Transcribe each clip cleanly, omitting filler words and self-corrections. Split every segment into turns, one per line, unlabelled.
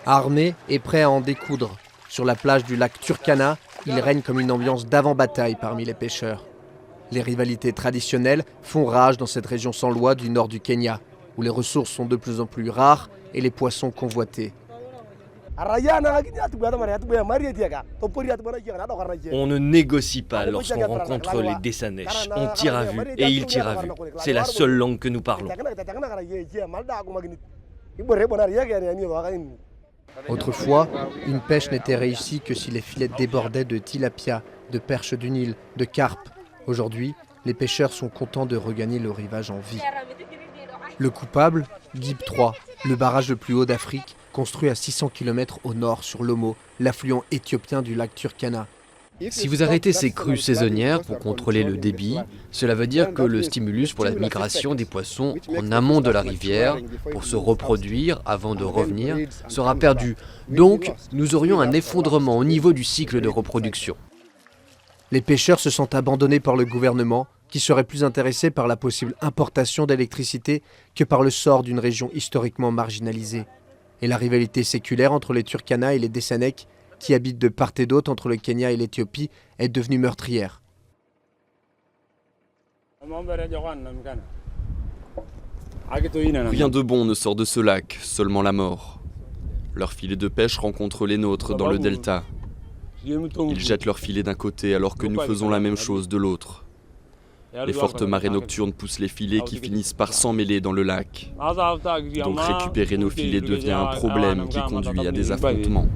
Armés et prêts à en découdre, sur la plage du lac Turkana, il règne comme une ambiance d'avant-bataille parmi les pêcheurs. Les rivalités traditionnelles font rage dans cette région sans loi du nord du Kenya, où les ressources sont de plus en plus rares et les poissons convoités.
On ne négocie pas lorsqu'on rencontre les Desanesh. On tire à vue et ils tirent à vue. C'est la seule langue que nous parlons.
Autrefois, une pêche n'était réussie que si les filets débordaient de tilapia, de perches du Nil, de carpes. Aujourd'hui, les pêcheurs sont contents de regagner le rivage en vie. Le coupable, Gib 3, le barrage le plus haut d'Afrique, construit à 600 km au nord sur l'Omo, l'affluent éthiopien du lac Turkana.
Si vous arrêtez ces crues saisonnières pour contrôler le débit, cela veut dire que le stimulus pour la migration des poissons en amont de la rivière, pour se reproduire avant de revenir, sera perdu. Donc, nous aurions un effondrement au niveau du cycle de reproduction.
Les pêcheurs se sentent abandonnés par le gouvernement, qui serait plus intéressé par la possible importation d'électricité que par le sort d'une région historiquement marginalisée. Et la rivalité séculaire entre les Turkana et les Desanek, qui habitent de part et d'autre entre le Kenya et l'Éthiopie, est devenue meurtrière.
Rien de bon ne sort de ce lac, seulement la mort. Leurs filets de pêche rencontrent les nôtres dans le delta. Ils jettent leurs filets d'un côté alors que nous faisons la même chose de l'autre. Les fortes marées nocturnes poussent les filets qui finissent par s'emmêler dans le lac. Donc récupérer nos filets devient un problème qui conduit à des affrontements.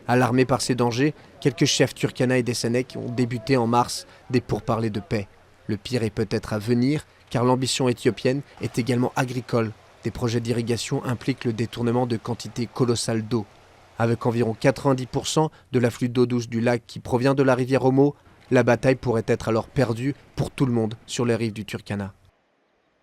Alarmés par ces dangers, quelques chefs Turkana et Desanek ont débuté en mars des pourparlers de paix. Le pire est peut-être à venir, car l'ambition éthiopienne est également agricole. Des projets d'irrigation impliquent le détournement de quantités colossales d'eau. Avec environ 90% de l'afflux d'eau douce du lac qui provient de la rivière Omo, la bataille pourrait être alors perdue pour tout le monde sur les rives du Turkana.